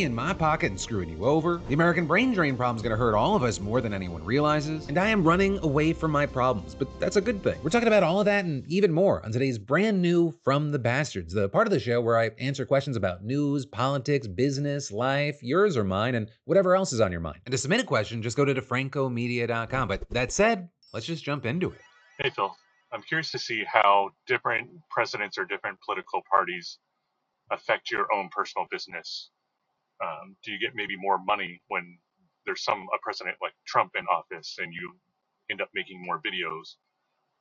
in my pocket and screwing you over. The American brain drain problem's gonna hurt all of us more than anyone realizes. And I am running away from my problems, but that's a good thing. We're talking about all of that and even more on today's brand new From the Bastards, the part of the show where I answer questions about news, politics, business, life, yours or mine, and whatever else is on your mind. And to submit a question, just go to DeFrancomedia.com. But that said, let's just jump into it. Hey, Phil. I'm curious to see how different presidents or different political parties affect your own personal business. Do you get maybe more money when there's a president like Trump in office and you end up making more videos?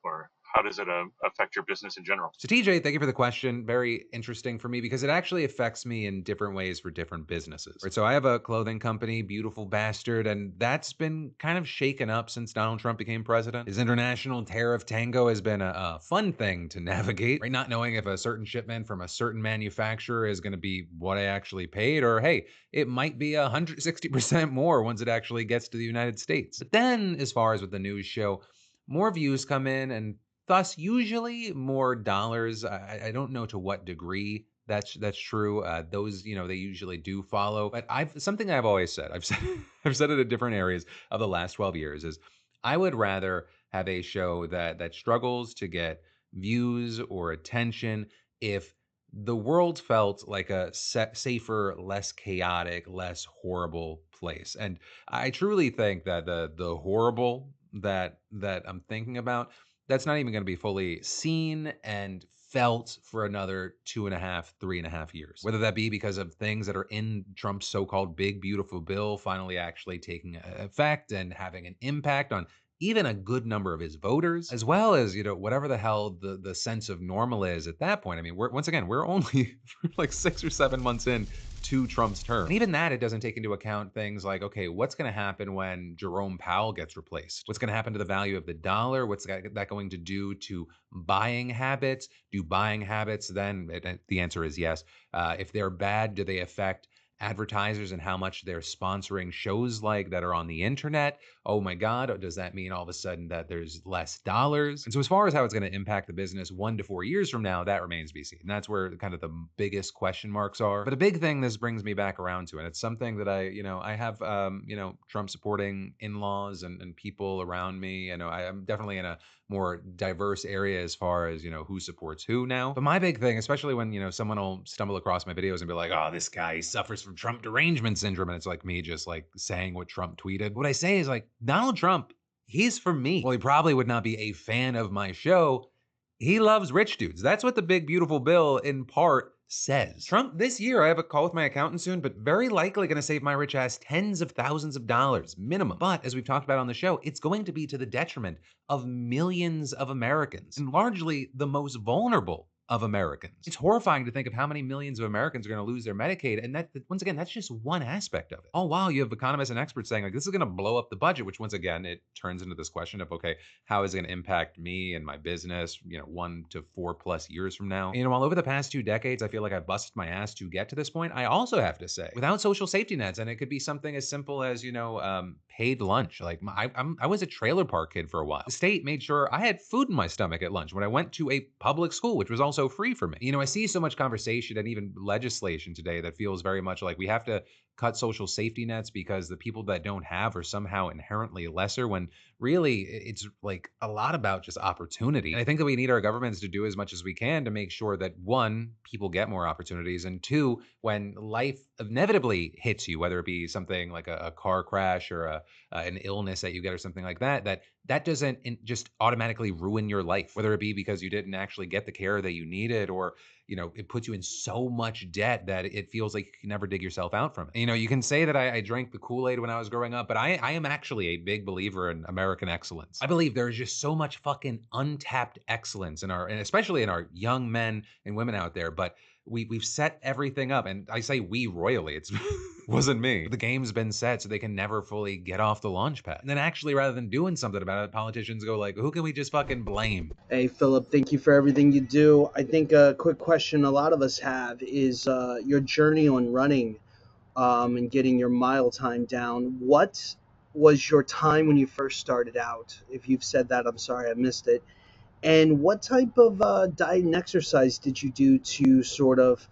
Or how does it affect your business in general? So TJ, thank you for the question. Very interesting for me because it actually affects me in different ways for different businesses. Right, so I have a clothing company, Beautiful Bastard, and that's been kind of shaken up since Donald Trump became president. His international tariff tango has been a fun thing to navigate, right? Not knowing if a certain shipment from a certain manufacturer is going to be what I actually paid, or hey, it might be 160% more once it actually gets to the United States. But then, as far as with the news show, more views come in and thus usually more dollars. I don't know to what degree that's true. Those, they usually do follow. But something I've always said, I've said I've said it in different areas of the last 12 years is I would rather have a show that struggles to get views or attention if the world felt like a safer, less chaotic, less horrible place. And I truly think that the horrible that I'm thinking about, that's not even going to be fully seen and felt for another 2.5, 3.5 years. Whether that be because of things that are in Trump's so-called big, beautiful bill finally actually taking effect and having an impact on even a good number of his voters, as well as, whatever the hell the sense of normal is at that point. I mean, we're only like 6 or 7 months in to Trump's term. And even that, it doesn't take into account things like, okay, what's going to happen when Jerome Powell gets replaced? What's going to happen to the value of the dollar? What's that going to do to buying habits? Do buying habits then, the answer is yes. If they're bad, do they affect advertisers and how much they're sponsoring shows like that are on the internet? Oh my God, does that mean all of a sudden that there's less dollars? And so as far as how it's going to impact the business 1 to 4 years from now, that remains to be seen. And that's where kind of the biggest question marks are. But a big thing this brings me back around to, and it's something that I have, Trump supporting in-laws and people around me. I am definitely in a more diverse area as far as, who supports who now. But my big thing, especially when, someone will stumble across my videos and be like, oh, this guy suffers from Trump derangement syndrome. And it's like me just like saying what Trump tweeted. What I say is like, Donald Trump, he's for me. Well, he probably would not be a fan of my show. He loves rich dudes. That's what the big, beautiful bill in part says. Trump, this year, I have a call with my accountant soon, but very likely going to save my rich ass tens of thousands of dollars minimum. But as we've talked about on the show, it's going to be to the detriment of millions of Americans, and largely the most vulnerable of Americans. It's horrifying to think of how many millions of Americans are going to lose their Medicaid, and that, once again, that's just one aspect of it. All while you have economists and experts saying like this is going to blow up the budget, which once again it turns into this question of, okay, how is it going to impact me and my business 1 to 4+ years from now? While over the past 2 decades I feel like I've busted my ass to get to this point, I also have to say, without social safety nets, and it could be something as simple as paid lunch. Like I was a trailer park kid for a while. The state made sure I had food in my stomach at lunch when I went to a public school, which was also free for me. I see so much conversation and even legislation today that feels very much like we have to cut social safety nets because the people that don't have are somehow inherently lesser, when really it's like a lot about just opportunity. And I think that we need our governments to do as much as we can to make sure that 1, people get more opportunities, and 2, when life inevitably hits you, whether it be something like a car crash or an illness that you get or something like that doesn't just automatically ruin your life, whether it be because you didn't actually get the care that you needed, or it puts you in so much debt that it feels like you can never dig yourself out from it. You can say that I drank the Kool-Aid when I was growing up, but I am actually a big believer in American excellence. I believe there is just so much fucking untapped excellence and especially in our young men and women out there. But we've set everything up, and I say we royally, it wasn't me. The game's been set so they can never fully get off the launch pad. And then actually, rather than doing something about it, politicians go like, who can we just fucking blame? Hey, Philip, thank you for everything you do. I think a quick question a lot of us have is your journey on running and getting your mile time down. What was your time when you first started out? If you've said that, I'm sorry, I missed it. And what type of diet and exercise did you do to sort of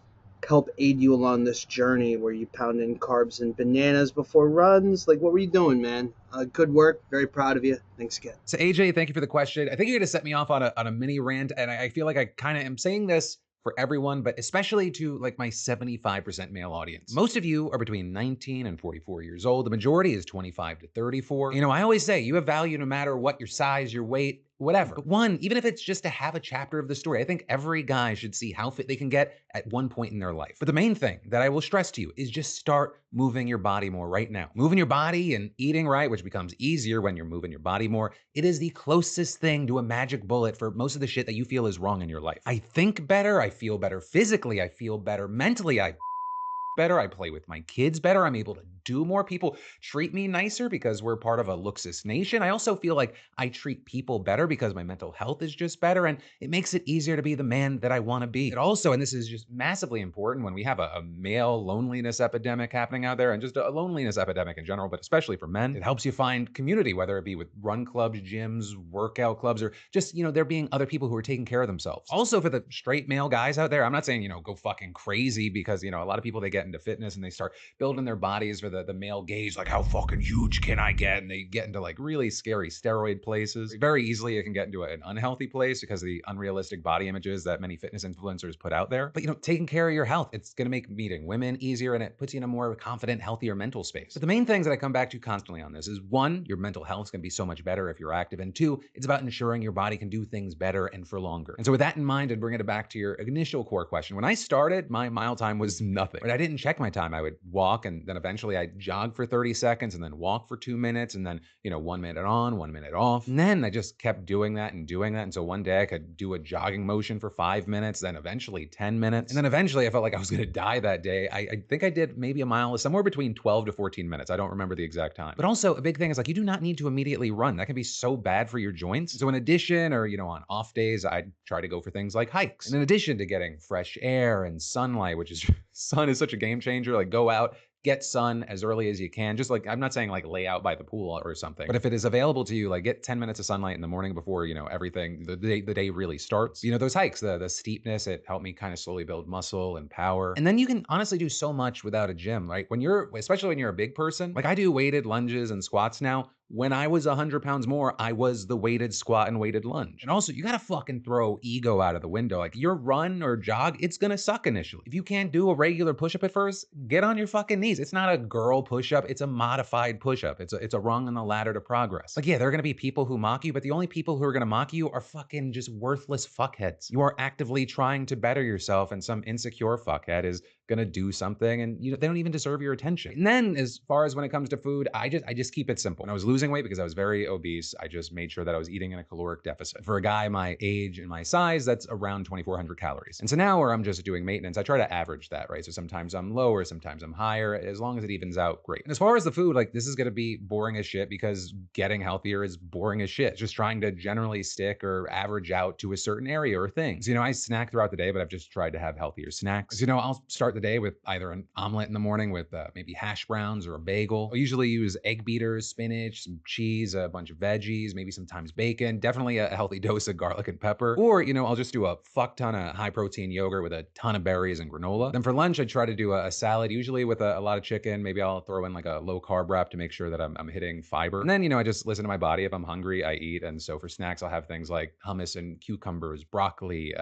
help aid you along this journey? Were you pounding carbs and bananas before runs? Like, what were you doing, man? Good work. Very proud of you. Thanks again. So AJ, thank you for the question. I think you're gonna set me off on a mini rant, and I feel like I kind of am saying this for everyone, but especially to like my 75% male audience. Most of you are between 19 and 44 years old. The majority is 25 to 34. You know, I always say you have value no matter what your size, your weight, whatever. But one, even if it's just to have a chapter of the story, I think every guy should see how fit they can get at one point in their life. But the main thing that I will stress to you is just start moving your body more right now. Moving your body and eating right, which becomes easier when you're moving your body more, it is the closest thing to a magic bullet for most of the shit that you feel is wrong in your life. I think better, I feel better physically, I feel better mentally, I better, I play with my kids better, I'm able to do more, people treat me nicer because we're part of a Luxus nation. I also feel like I treat people better because my mental health is just better, and it makes it easier to be the man that I want to be. It also, and this is just massively important when we have a male loneliness epidemic happening out there, and just a loneliness epidemic in general, but especially for men, it helps you find community, whether it be with run clubs, gyms, workout clubs, or just, you know, there being other people who are taking care of themselves. Also for the straight male guys out there, I'm not saying, you know, go fucking crazy, because, you know, a lot of people, they get into fitness and they start building their bodies for the male gaze, like how fucking huge can I get? And they get into like really scary steroid places. Very easily it can get into an unhealthy place because of the unrealistic body images that many fitness influencers put out there. But, you know, taking care of your health, it's gonna make meeting women easier, and it puts you in a more confident, healthier mental space. But the main things that I come back to constantly on this is, one, your mental health is gonna be so much better if you're active, and two, it's about ensuring your body can do things better and for longer. And so with that in mind, and bringing it back to your initial core question, when I started, my mile time was nothing. But I didn't check my time. I would walk, and then eventually I'd jog for 30 seconds, and then walk for 2 minutes, and then, you know, 1 minute on, 1 minute off. And then I just kept doing that and doing that. And so one day I could do a jogging motion for 5 minutes, then eventually 10 minutes. And then eventually I felt like I was gonna die that day. I think I did maybe a mile, somewhere between 12 to 14 minutes. I don't remember the exact time. But also a big thing is like, you do not need to immediately run. That can be so bad for your joints. So in addition, or, you know, on off days, I'd try to go for things like hikes. And in addition to getting fresh air and sunlight, which is, sun is such a game changer, like go out, get sun as early as you can. Just like, I'm not saying like lay out by the pool or something, but if it is available to you, like get 10 minutes of sunlight in the morning before, you know, everything, the day really starts. You know, those hikes, the steepness, it helped me kind of slowly build muscle and power. And then you can honestly do so much without a gym, right? When you're, especially when you're a big person, like I do weighted lunges and squats now. When I was 100 pounds more, I was the weighted squat and weighted lunge. And also, you gotta fucking throw ego out of the window. Like your run or jog, it's gonna suck initially. If you can't do a regular push-up at first, get on your fucking knees. It's not a girl push-up, it's a modified push-up. It's a rung on the ladder to progress. Like, yeah, there are gonna be people who mock you, but the only people who are gonna mock you are fucking just worthless fuckheads. You are actively trying to better yourself, and some insecure fuckhead is gonna do something, and you know, they don't even deserve your attention. And then as far as when it comes to food, I just keep it simple. When I was losing weight because I was very obese, I just made sure that I was eating in a caloric deficit. For a guy my age and my size, that's around 2,400 calories. And so now where I'm just doing maintenance, I try to average that, right? So sometimes I'm lower, sometimes I'm higher. As long as it evens out, great. And as far as the food, like this is gonna be boring as shit because getting healthier is boring as shit. Just trying to generally stick or average out to a certain area or things. So, you know, I snack throughout the day, but I've just tried to have healthier snacks. You know, I'll start the day with either an omelet in the morning with maybe hash browns or a bagel. I'll usually use egg beaters, spinach, some cheese, a bunch of veggies, maybe sometimes bacon, definitely a healthy dose of garlic and pepper. Or, you know, I'll just do a fuck ton of high protein yogurt with a ton of berries and granola. Then for lunch, I try to do a salad, usually with a lot of chicken. Maybe I'll throw in like a low carb wrap to make sure that I'm hitting fiber. And then, you know, I just listen to my body. If I'm hungry, I eat. And so for snacks, I'll have things like hummus and cucumbers, broccoli,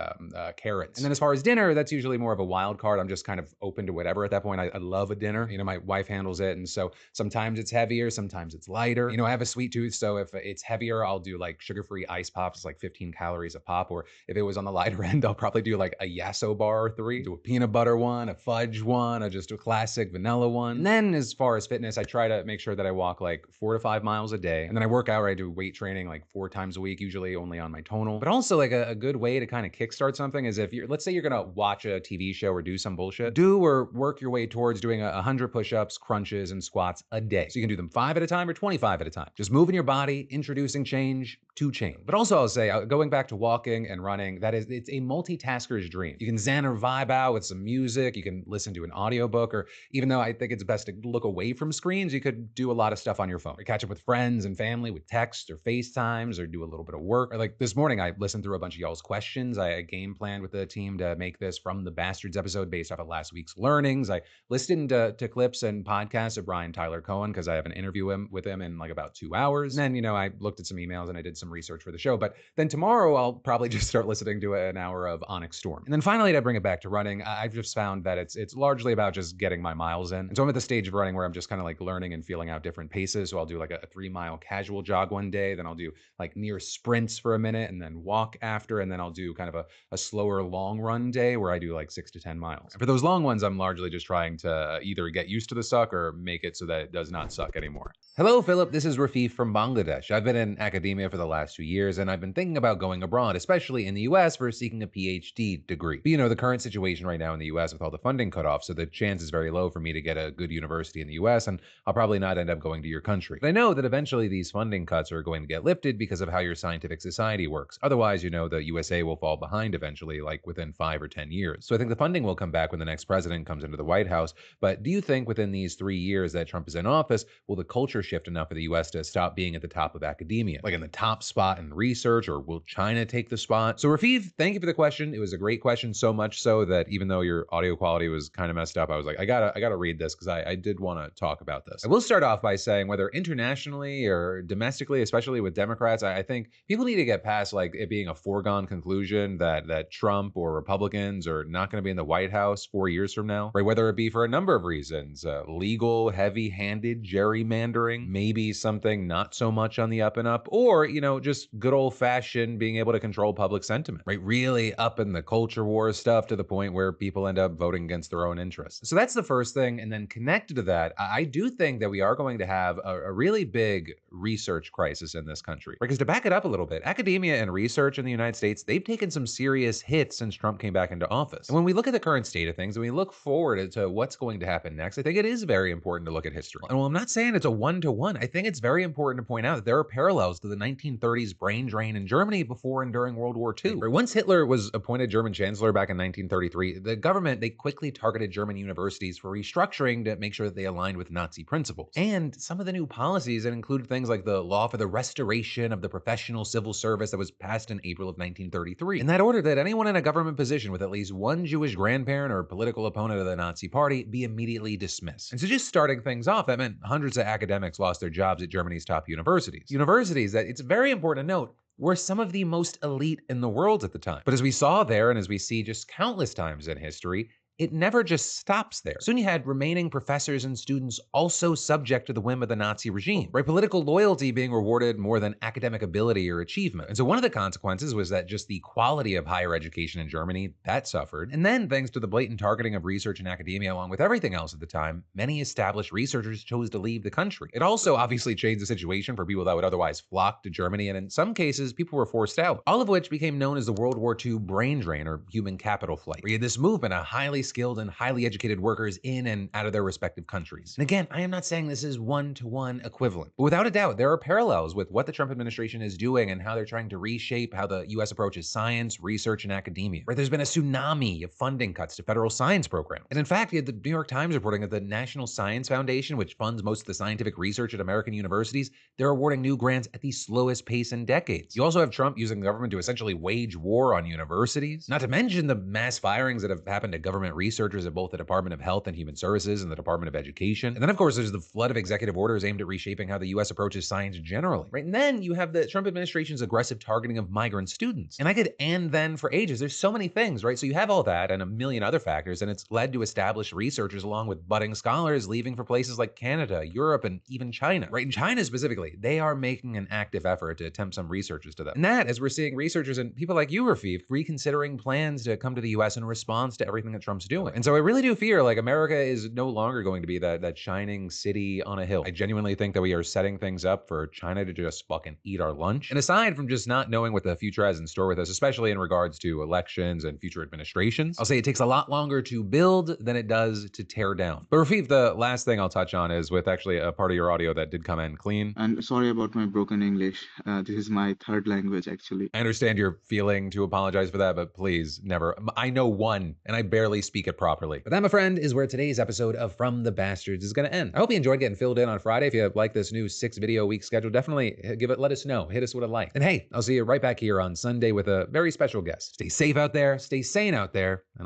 carrots. And then as far as dinner, that's usually more of a wild card. I'm just kind of open to whatever at that point. I love a dinner. You know, my wife handles it. And so sometimes it's heavier, sometimes it's lighter. You know, I have a sweet tooth. So if it's heavier, I'll do like sugar-free ice pops, like 15 calories a pop. Or if it was on the lighter end, I'll probably do like a Yasso bar or 3. Do a peanut butter one, a fudge one, or just a classic vanilla one. And then as far as fitness, I try to make sure that I walk like 4 to 5 miles a day. And then I work out, or I do weight training like 4 times a week, usually only on my tonal. But also like a good way to kind of kickstart something is if you're, let's say you're gonna watch a TV show or do some bullshit, do or work your way towards doing 100 push-ups, crunches, and squats a day. So you can do them 5 at a time or 25 at a time. Just moving your body, introducing change to change. But also I'll say, going back to walking and running, it's a multitasker's dream. You can zen or vibe out with some music, you can listen to an audiobook, or even though I think it's best to look away from screens, you could do a lot of stuff on your phone. Or catch up with friends and family with text or FaceTimes, or do a little bit of work. Or like this morning, I listened through a bunch of y'all's questions. I game planned with the team to make this From the Bastards episode based off of last last week's learnings. I listened to clips and podcasts of Brian Tyler Cohen because I have an interview with him in like about 2 hours. And then, I looked at some emails and I did some research for the show. But then tomorrow I'll probably just start listening to an hour of Onyx Storm. And then finally, to bring it back to running, I've just found that it's largely about just getting my miles in. And so I'm at the stage of running where I'm just kind of like learning and feeling out different paces. So I'll do like a 3-mile casual jog one day, then I'll do like near sprints for a minute and then walk after, and then I'll do kind of a slower long run day where I do like 6 to 10 miles. And for those long ones, I'm largely just trying to either get used to the suck or make it so that it does not suck anymore. Hello, Philip. This is Rafif from Bangladesh. I've been in academia for the last 2 years, and I've been thinking about going abroad, especially in the US, for seeking a PhD degree. But the current situation right now in the US with all the funding cut off, so the chance is very low for me to get a good university in the US, and I'll probably not end up going to your country. But I know that eventually these funding cuts are going to get lifted because of how your scientific society works. Otherwise, the USA will fall behind eventually, like within 5 or 10 years. So I think the funding will come back when the next president comes into the White House. But do you think within these 3 years that Trump is in office, will the culture shift enough for the US to stop being at the top of academia, like in the top spot in research, or will China take the spot? So Rafif, thank you for the question. It was a great question, so much so that even though your audio quality was kind of messed up, I was like, I gotta read this because I did want to talk about this. I will start off by saying whether internationally or domestically, especially with Democrats, I think people need to get past like it being a foregone conclusion that Trump or Republicans are not going to be in the White House 4 years from now, right? Whether it be for a number of reasons, legal, heavy-handed gerrymandering, maybe something not so much on the up and up, or, just good old-fashioned being able to control public sentiment, right? Really up in the culture war stuff to the point where people end up voting against their own interests. So that's the first thing. And then connected to that, I do think that we are going to have a really big research crisis in this country. Because to back it up a little bit, academia and research in the United States, they've taken some serious hits since Trump came back into office. And when we look at the current state of things and we look forward to what's going to happen next, I think it is very important to look at history. And while I'm not saying it's a one-to-one, I think it's very important to point out that there are parallels to the 1930s brain drain in Germany before and during World War II. Once Hitler was appointed German chancellor back in 1933, the government, they quickly targeted German universities for restructuring to make sure that they aligned with Nazi principles. And some of the new policies that included things like the law for the restoration of the professional civil service that was passed in April of 1933. And that ordered that anyone in a government position with at least one Jewish grandparent or political opponent of the Nazi party be immediately dismissed. And so just starting things off, that meant hundreds of academics lost their jobs at Germany's top universities. Universities that, it's very important to note, were some of the most elite in the world at the time. But as we saw there, and as we see just countless times in history, it never just stops there. Soon you had remaining professors and students also subject to the whim of the Nazi regime, right? Political loyalty being rewarded more than academic ability or achievement. And so one of the consequences was that just the quality of higher education in Germany, that suffered. And then thanks to the blatant targeting of research and academia along with everything else at the time, many established researchers chose to leave the country. It also obviously changed the situation for people that would otherwise flock to Germany, and in some cases, people were forced out. All of which became known as the World War II brain drain, or human capital flight, where you had this movement of highly skilled and highly educated workers in and out of their respective countries. And again, I am not saying this is one-to-one equivalent, but without a doubt, there are parallels with what the Trump administration is doing and how they're trying to reshape how the US approaches science, research, and academia. Right? There's been a tsunami of funding cuts to federal science programs. And in fact, you had the New York Times reporting that the National Science Foundation, which funds most of the scientific research at American universities, they're awarding new grants at the slowest pace in decades. You also have Trump using the government to essentially wage war on universities, not to mention the mass firings that have happened to government researchers at both the Department of Health and Human Services and the Department of Education. And then, of course, there's the flood of executive orders aimed at reshaping how the U.S. approaches science generally. Right? And then you have the Trump administration's aggressive targeting of migrant students. And I could and then for ages. There's so many things, right? So you have all that and a million other factors, and it's led to established researchers along with budding scholars leaving for places like Canada, Europe, and even China. Right? In China specifically, they are making an active effort to attempt some researchers to them. And that, as we're seeing researchers and people like you, Rafif, reconsidering plans to come to the U.S. in response to everything that Trump's doing. And so I really do fear like America is no longer going to be that shining city on a hill. I genuinely think that we are setting things up for China to just fucking eat our lunch. And aside from just not knowing what the future has in store with us, especially in regards to elections and future administrations, I'll say it takes a lot longer to build than it does to tear down. But Rafif, the last thing I'll touch on is with actually a part of your audio that did come in clean. And sorry about my broken English. This is my third language, actually. I understand you're feeling to apologize for that, but please never. I know one, and I barely speak it properly. But that, my friend, is where today's episode of From the Bastards is going to end. I hope you enjoyed getting filled in on Friday. If you like this new 6-video week schedule, definitely let us know. Hit us with a like. And hey, I'll see you right back here on Sunday with a very special guest. Stay safe out there, stay sane out there, and